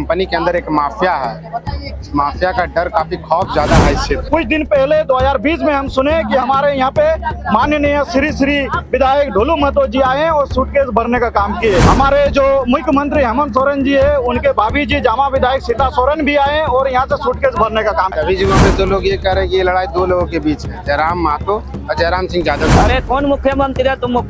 Company के अंदर एक माफिया है। इस माफिया का डर, काफी खौफ ज्यादा है इससे। कुछ दिन पहले 2020 में हम सुने कि हमारे यहाँ पे माननीय श्री विधायक ढोलू महतो जी आए और सूटकेस भरने का काम किए। हमारे जो मुख्यमंत्री हेमंत सोरेन जी है, उनके भाभी जी जामा विधायक सीता सोरेन भी आए और यहाँ से सूटकेस भरने का काम। अभी जगह पे तो लोग ये कह रहे हैं कि ये लड़ाई दो लोगों के बीच है, जयराम महतो और जयराम सिंह यादव। अरे कौन मुख्यमंत्री है? तुम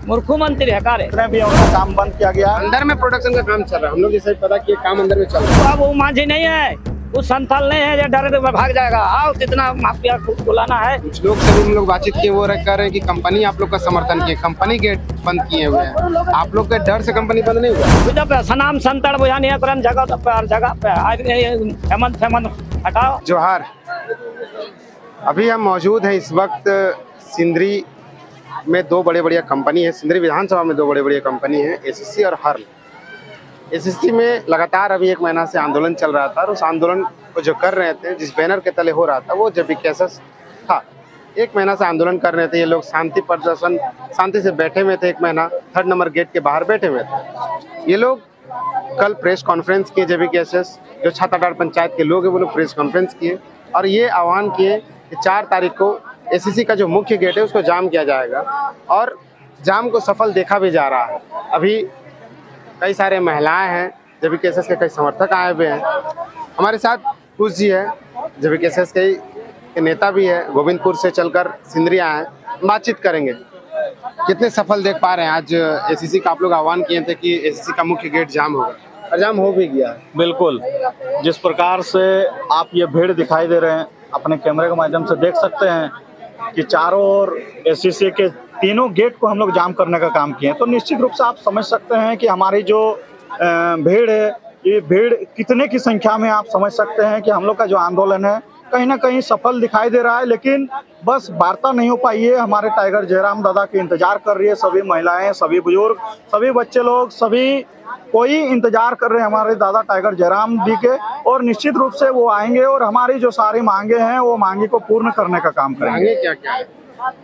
मुख्यमंत्री है का रे? भी उनका काम बंद किया गया। अंदर में प्रोडक्शन का काम चल रहा है, हम लोग जैसे पता कि काम अंदर में चल रहा है। अब वो मांझी नहीं है, वो संथाल नहीं है जो डर के भाग जाएगा। आओ कितना माफिया बुलाना है। कुछ लोग से भी हम लोग बातचीत किए, वो कह रहे हैं कि कंपनी आप लोग का समर्थन किए, कंपनी गेट बंद किए हुए हैं। आप लोग के डर से कंपनी बंद नहीं हुआ? सनाम संतड़ बुझा नहीं है, जगह पे हर जगह पे हेमंत हटाओ। जोहार। अभी हम मौजूद हैं इस वक्त सिंदरी में। दो बड़े बढ़िया कंपनी है सिंदरी विधानसभा में, दो बड़े बढ़िया कंपनी है, एसीसी और हर्ल। एसीसी में लगातार अभी 1 महीना से आंदोलन चल रहा था और उस आंदोलन को जो कर रहे थे, जिस बैनर के तले हो रहा था, वो जेबीकेएसएस था। 1 महीना से आंदोलन कर रहे थे ये लोग, शांति प्रदर्शन, शांति से बैठे हुए थे। 1 महीना 3 नंबर गेट के बाहर बैठे हुए थे ये लोग। कल प्रेस कॉन्फ्रेंस किए जेबीकेएसएस, जो छाताडार पंचायत के लोग हैं वो लोग प्रेस कॉन्फ्रेंस किए और ये आह्वान किए कि 4 तारीख को एसीसी का जो मुख्य गेट है उसको जाम किया जाएगा और जाम को सफल देखा भी जा रहा है। अभी कई सारे महिलाएं हैं, जेबीकेएसएस के कई समर्थक आए हुए हैं। हमारे साथ कुछ जी है, जेबीकेएसएस के नेता भी है, गोविंदपुर से चलकर सिंदरी आए हैं। बातचीत करेंगे कितने सफल देख पा रहे हैं। आज एसीसी का आप लोग आह्वान किए थे कि एसीसी का मुख्य गेट जाम होगा और जाम हो भी गया है। बिल्कुल, जिस प्रकार से आप ये भीड़ दिखाई दे रहे हैं, अपने कैमरे के माध्यम से देख सकते हैं कि चारों ओर एसीसी के तीनों गेट को हम लोग जाम करने का काम किए। तो निश्चित रूप से आप समझ सकते हैं कि हमारी जो भीड़ है, ये भीड़ कितने की संख्या में, आप समझ सकते हैं कि हम लोग का जो आंदोलन है कहीं ना कहीं सफल दिखाई दे रहा है। लेकिन बस वार्ता नहीं हो पाई है। हमारे टाइगर जयराम दादा के इंतजार कर रही है सभी महिलाएं, सभी बुजुर्ग, सभी बच्चे लोग, सभी कोई इंतजार कर रहे हैं हमारे दादा टाइगर जयराम जी के। और निश्चित रूप से वो आएंगे और हमारी जो सारी मांगे हैं वो मांगे को पूर्ण करने का काम करेंगे। क्या क्या है?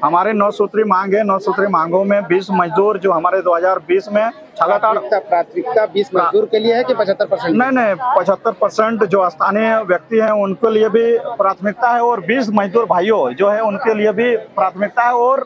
हमारे 9 सूत्री मांग है। 9 सूत्री मांगों में 20 मजदूर जो हमारे 2020 में प्राथमिकता 20 मजदूर के लिए है कि 75%? नहीं, 75% जो स्थानीय व्यक्ति हैं उनके लिए भी प्राथमिकता है और 20 मजदूर भाइयों जो है उनके लिए भी प्राथमिकता है। और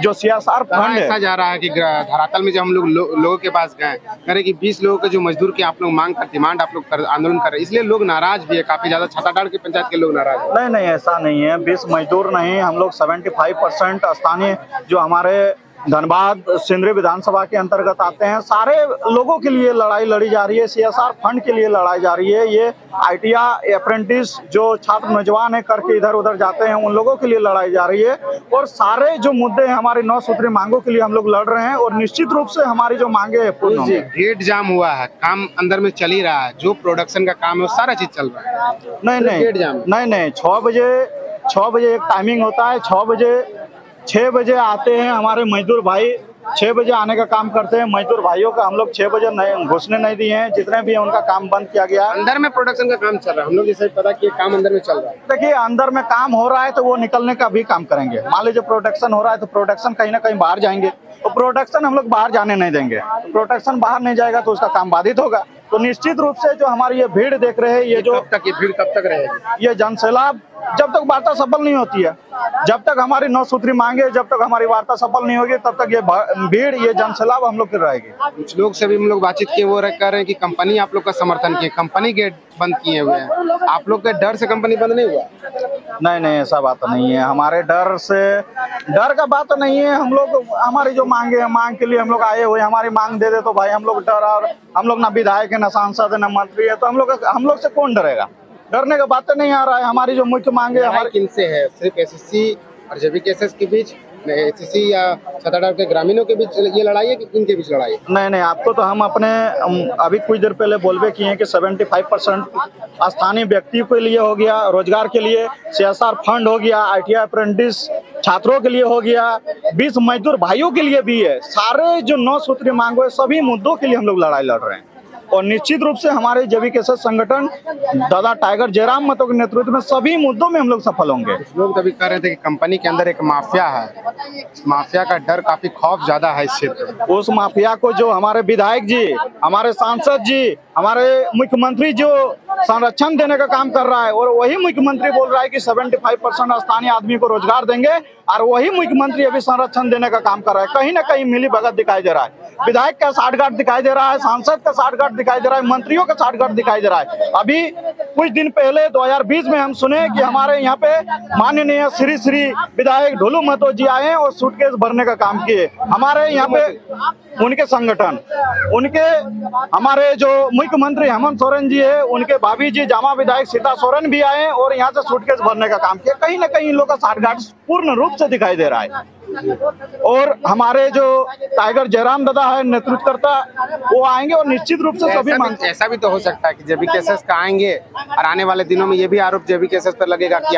जो सीएसआर फंड है, ऐसा जा रहा है कि धरातल में जब हम लोगों के पास गए, कह रहे कि 20 लोगों के जो मजदूर के आप लोग मांग कर, डिमांड आप लोग आंदोलन कर रहे हैं, इसलिए लोग नाराज भी है काफी ज्यादा। छाताडार की पंचायत के लोग नाराज है। नहीं, ऐसा नहीं है। 20 मजदूर नहीं, हम लोग 75% स्थानीय जो हमारे धनबाद सिंदरी विधानसभा के अंतर्गत आते हैं, सारे लोगों के लिए लड़ाई लड़ी जा रही है। सीएसआर फंड के लिए लड़ाई जा रही है। ये आईटीआई अप्रेंटिस जो छात्र नौजवान है करके इधर उधर जाते हैं, उन लोगों के लिए लड़ाई जा रही है। और सारे जो मुद्दे हैं हमारी 9 सूत्री मांगों के लिए हम लोग लड़ रहे हैं और निश्चित रूप से हमारी जो मांगे है पूर्ण होंगी। गेट जाम हुआ है, काम अंदर में चल ही रहा है, जो प्रोडक्शन का काम है वो सारा चीज चल रहा है। गेट जाम नहीं, 6 बजे एक टाइमिंग होता है। 6 बजे आते हैं हमारे मजदूर भाई, 6 बजे आने का काम करते हैं। मजदूर भाइयों का हम लोग 6 बजे घुसने नहीं दिए हैं। जितने भी हैं उनका काम बंद किया गया। अंदर में प्रोडक्शन का काम चल रहा है, हम लोग जैसे पता कि काम अंदर में चल रहा है। देखिए, अंदर में काम हो रहा है तो वो निकलने का भी काम करेंगे। मान लीजिए प्रोडक्शन हो रहा है तो प्रोडक्शन कहीं ना कहीं बाहर जाएंगे, तो प्रोडक्शन हम लोग बाहर जाने नहीं देंगे। प्रोडक्शन बाहर नहीं जाएगा तो उसका काम बाधित होगा। तो निश्चित रूप से जो हमारी ये भीड़ देख रहे हैं, ये जो भीड़ कब तक रहेगी? ये जनसैलाब जब तक वार्ता सफल नहीं होती है, जब तक हमारी 9 सूत्री मांगे, जब तक हमारी वार्ता सफल नहीं होगी, तब तक ये भीड़, ये जनसैलाब हम लोग की रहेगी। कुछ लोग से भी हम लोग बातचीत किए, वो कह रहे हैं कि कंपनी आप लोग का समर्थन किए, कंपनी गेट बंद किए हुए हैं। आप लोग के डर से कंपनी बंद नहीं हुआ? नहीं, ऐसा बात नहीं है। हमारे डर का बात नहीं है। हम लोग हमारी जो मांगे हैं, मांग के लिए हम लोग आए हुए। हमारी मांग दे दे तो भाई हम लोग डर, और हम लोग ना विधायक है, ना सांसद है, ना मंत्री है, तो हम लोग से कौन डरेगा? डरने का बात नहीं आ रहा है। हमारी जो मुख्य मांगे हमारे किनसे है? सिर्फ एसीसी और जेबीकेएसएस के बीच, एसीसी या छाताडार के ग्रामीणों के बीच ये लड़ाई है कि किनके बीच लड़ाई है? नहीं, आपको तो हम अपने अभी कुछ देर पहले बोलबे किए हैं कि 75% स्थानीय व्यक्ति के लिए हो गया, रोजगार के लिए सीएसआर फंड हो गया, आईटीआई अप्रेंटिस छात्रों के लिए हो गया, 20 मजदूर भाइयों के लिए भी है। सारे जो 9 सूत्री मांगो है, सभी मुद्दों के लिए हम लोग लड़ाई लड़ रहे हैं और निश्चित रूप से हमारे JVKS संगठन दादा टाइगर जयराम महतो के नेतृत्व में सभी मुद्दों में हम लोग सफल होंगे। लोग तभी कह रहे थे कि कंपनी के अंदर एक माफिया है, इस माफिया का डर काफी खौफ ज्यादा है इस क्षेत्र में। उस माफिया को जो हमारे विधायक जी, हमारे सांसद जी, हमारे मुख्यमंत्री जो संरक्षण देने का काम कर रहा है, और वही मुख्यमंत्री बोल रहा है कि 75% स्थानीय आदमी को रोजगार देंगे, और वही मुख्यमंत्री अभी संरक्षण देने का काम कर रहा है। कहीं ना कहीं मिली भगत दिखाई दे रहा है, विधायक का साठगांठ दिखाई दे रहा है, सांसद का साठगांठ दिखाई दे रहा है, मंत्रियों का साठगांठ दिखाई दे रहा है। अभी कुछ दिन पहले 2020 में हम सुने कि हमारे यहाँ पे माननीय श्री विधायक ढोलू महतो जी आए और सूटकेस भरने का काम किए। हमारे यहाँ पे उनके संगठन, उनके हमारे जो मुख्यमंत्री हेमंत सोरेन जी है, उनके भाभी जी जामा विधायक सीता सोरेन भी आए और यहाँ से सूटकेस भरने का काम किया। कहीं ना कहीं इन लोग का साठगांठ पूर्ण रूप से दिखाई दे रहा है। और हमारे जो टाइगर जयराम दादा है नेतृत्वकर्ता, वो आएंगे और निश्चित रूप से सभी ऐसा भी तो हो सकता है कि JVKS का आएंगे और आने वाले दिनों में ये भी आरोप JVKS पर लगेगा कि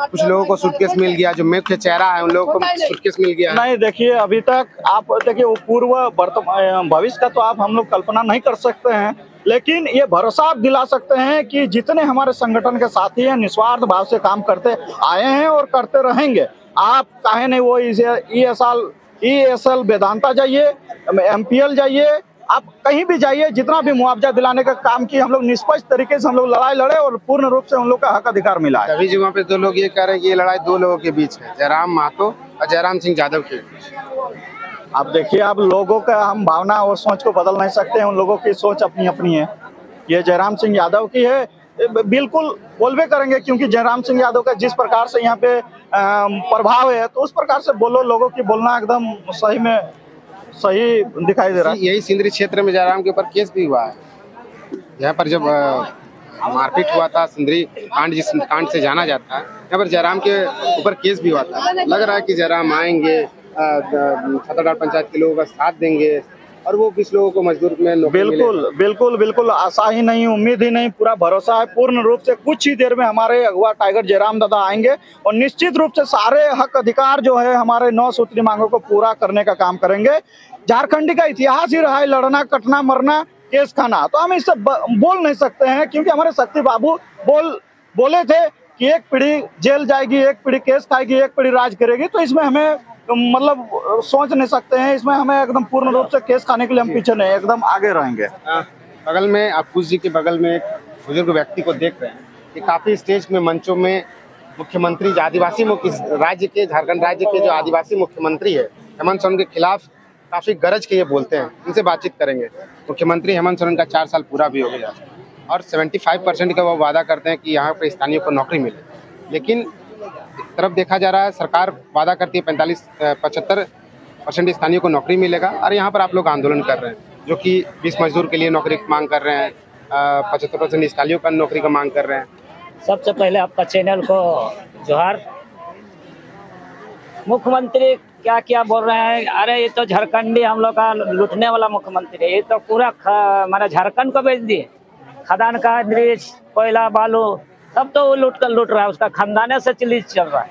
कुछ लोगों को सूटकेस मिल गया, जो मुख्य चेहरा है उन लोगों को सूटकेस मिल गया। नहीं, देखिए अभी तक आप देखिए वो पूर्व वर्तमान भविष्य का तो आप हम लोग कल्पना नहीं कर सकते हैं, लेकिन ये भरोसा आप दिला सकते हैं कि जितने हमारे संगठन के साथी हैं निस्वार्थ भाव से काम करते आए हैं और करते रहेंगे। आप काहे नहीं वो ESL वेदांता जाइए, MPL जाइए, आप कहीं भी जाइए, जितना भी मुआवजा दिलाने का काम किया हम लोग निष्पक्ष तरीके से हम लोग लड़ाई लड़े और पूर्ण रूप से उन लोग का हक अधिकार मिला है। अभी जो वहाँ पे दो लोग ये कह रहे हैं कि ये लड़ाई दो लोगों के बीच है, जयराम महतो और जयराम सिंह यादव के बीच। आप देखिए, आप लोगों का हम भावना और सोच को बदल नहीं सकते हैं, उन लोगों की सोच अपनी अपनी है। ये जयराम सिंह यादव की है, बिल्कुल बोलबे करेंगे, क्योंकि जयराम सिंह यादव का जिस प्रकार से यहाँ पे प्रभाव है, तो उस प्रकार से बोलो, लोगों की बोलना एकदम सही में सही दिखाई दे रहा है। यही सिंदरी क्षेत्र में जयराम के ऊपर केस भी हुआ है। यहाँ पर जब मारपीट हुआ था, सिंदरी कांड जिस कांड से जाना जाता है, यहाँ पर जयराम के ऊपर केस भी हुआ था। लग रहा है कि जयराम आएंगे, छतरडाल पंचायत के लोगों का साथ देंगे और वो 20 लोगों को मजदूर में नौकरी बिल्कुल बिल्कुल बिल्कुल आशा ही नहीं, उम्मीद ही नहीं, पूरा भरोसा है पूर्ण रूप से। कुछ ही देर में हमारे अगुआ टाइगर जयराम दादा आएंगे और निश्चित रूप से सारे हक अधिकार जो है हमारे 9 सूत्री मांगों को पूरा करने का काम करेंगे। झारखंडी का इतिहास ही रहा है लड़ना, कटना, मरना, केस खाना, तो हम इससे बोल नहीं सकते हैं, क्योंकि हमारे शक्ति बाबू बोले थे कि एक पीढ़ी जेल जाएगी, एक पीढ़ी केस खाएगी, एक पीढ़ी राज करेगी। तो इसमें हमें मतलब सोच नहीं सकते हैं, इसमें हमें एकदम पूर्ण रूप से केस खाने के लिए हम पीछे नहीं, एकदम आगे रहेंगे। बगल में अप्पूस जी के बगल में एक बुजुर्ग व्यक्ति को देख रहे हैं कि काफी स्टेज में, मंचों में मुख्यमंत्री आदिवासी राज्य के, झारखंड राज्य के जो आदिवासी मुख्यमंत्री है हेमंत सोरेन के खिलाफ काफी गरज के ये बोलते हैं। इनसे बातचीत करेंगे। मुख्यमंत्री हेमंत सोरेन का 4 साल पूरा भी हो गया और 75% का वो वादा करते हैं कि यहाँ पे स्थानीय को नौकरी मिले, लेकिन एक तरफ देखा जा रहा है सरकार वादा करती है 75% स्थानीय को नौकरी मिलेगा, और यहाँ पर आप लोग आंदोलन कर रहे हैं जो कि 20 मजदूर के लिए नौकरी की मांग कर रहे हैं, 75% स्थानीयों का नौकरी का मांग कर रहे हैं। सबसे पहले आपका चैनल को जोहार। मुख्यमंत्री क्या क्या बोल रहे हैं, अरे ये तो झारखंडी हम लोग का लूटने वाला मुख्यमंत्री है, ये तो पूरा हमारा झारखंड को बेच दिए। खदान का दृश्य, कोयला, बालू सब तो वो लूट रहा है, उसका खानदाने से चिलीज चल रहा है।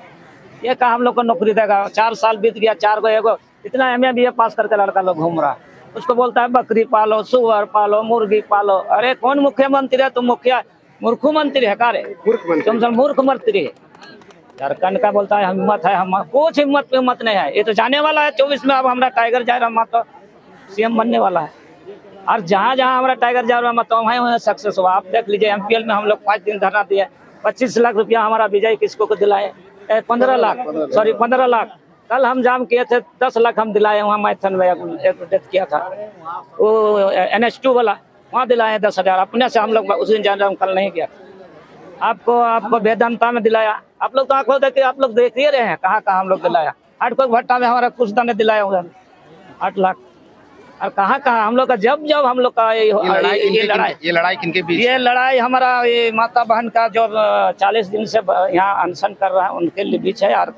ये कहा हम लोग को नौकरी देगा। 4 साल बीत गया, 4 को एगो इतना MA पास करके लड़का लोग घूम रहा है, उसको बोलता है बकरी पालो, सुअर पालो, मुर्गी पालो। अरे कौन मुख्यमंत्री है? तुम मूर्खमंत्री है, का रे? तुम सब मूर्ख मंत्री है। झारखंड का बोलता है हिम्मत है, हम कुछ हिम्मत नहीं है। ये तो जाने वाला है 24 में, अब हमारा टाइगर जयराम महतो CM बनने वाला है, और जहाँ जहाँ हमारा टाइगर जयराम महतो वहीं सक्सेस हुआ। आप देख लीजिए, MPL में हम लोग 5 दिन धरना दिए, 25 लाख रुपया हमारा विजय किसको को दिलाए, 15 लाख। कल हम जाम किए थे, 10 लाख हम दिलाए। वहाँ मैथन में एक डेथ किया था, वो NH2 वाला, वहाँ दिलाए 10,000 अपने से। हम लोग उस दिन जान कल नहीं किया। आपको वेदांता में दिलाया। आप लोग तो आंखों देखिए, आप लोग देख ही रहे हैं कहाँ हम लोग दिलाया। हाटकोट भट्टा में हमारा कुछ ने दिलाया हुआ 8 लाख। और कहाँ हम लोग का जब हम लोग का ये लड़ाई किनके बीच? ये लड़ाई हमारा ये माता बहन का जो 40 दिन से यहाँ अनशन कर रहा है उनके बीच है। और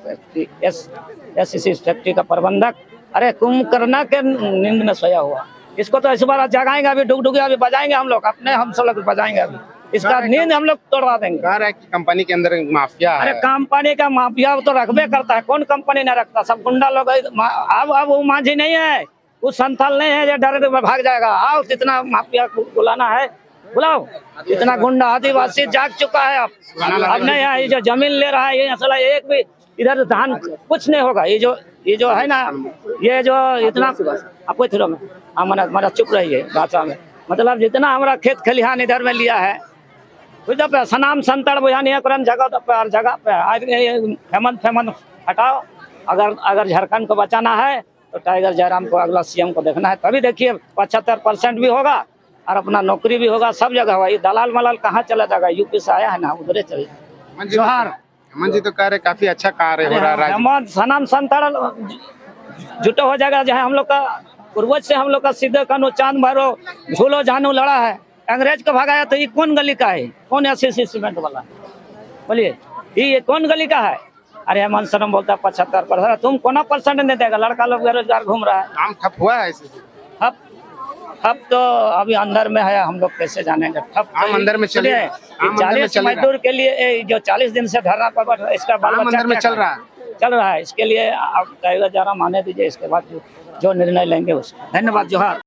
SCC फैक्ट्री का प्रबंधक, अरे कुंभकर्ण के नींद में सोया हुआ, इसको तो इस बार जगाएंगे, अभी डुगडुगी अभी बजाएंगे हम लोग, अपने हम सब लोग बजाएंगे अभी, इसका नींद हम लोग तोड़वा देंगे। कह रहा है कि कंपनी के अंदर माफिया है। अरे कंपनी का माफिया तो रखबे करता है, कौन कंपनी नहीं रखता, सब गुंडा लोग। अब वो मांझी नहीं है, कुछ संथाल नहीं है जो डायरेक्ट भाग जाएगा। आओ जितना माफिया को बुलाना है बुलाओ, इतना गुंडा आदिवासी जाग चुका है। अब नहीं है, ये जो जमीन ले रहा है ये असला एक भी इधर धान कुछ नहीं होगा। ये जो है ना, ये जो इतना आपको थोड़ा में हमारा चुप रही है भाषा में, मतलब जितना हमारा खेत खलिहान इधर में लिया है बुझे पे सनाम संतड़ बुझानी है करन जगह पे हर जगह पे। आज फेमंत हटाओ। अगर झारखंड को बचाना है तो टाइगर जयराम को अगला सीएम को देखना है, तभी देखिए 75% भी होगा और अपना नौकरी भी होगा, सब जगह होगा। ये दलाल मलाल कहाँ चला जाएगा, यूपी से आया है ना, उधरे चले जोहार। हेमंत जी तो कह रहे काफी अच्छा कार्य हो रहा है। हेमंत सनाम संतड़ जुटो हो जाएगा। जहाँ हम लोग का पूर्वज से हम लोग का सीधे कनो चांद भरो झूलो जानू लड़ा है, अंग्रेज को भगाया। तो ये कौन गली का है, कौन एसएससी सीमेंट वाला, बोलिए ये कौन गली का है? अरे हेमंत सरम बोलता 75%, तुम कोना परसेंट नहीं देगा? लड़का लोग बेरोजगार घूम रहा है। काम ठप हुआ है ऐसे? ठप तो अभी अंदर में है, हम लोग कैसे जानेंगे? ठप काम अंदर में चल रहा है। 40 मजदूर के लिए जो 40 दिन से धरना पर, इसका बाल बच्चा अंदर में चल रहा है। इसके लिए आप टाइगर जयराम आने दीजिए, इसके बाद जो निर्णय लेंगे उसका। धन्यवाद, जोहार।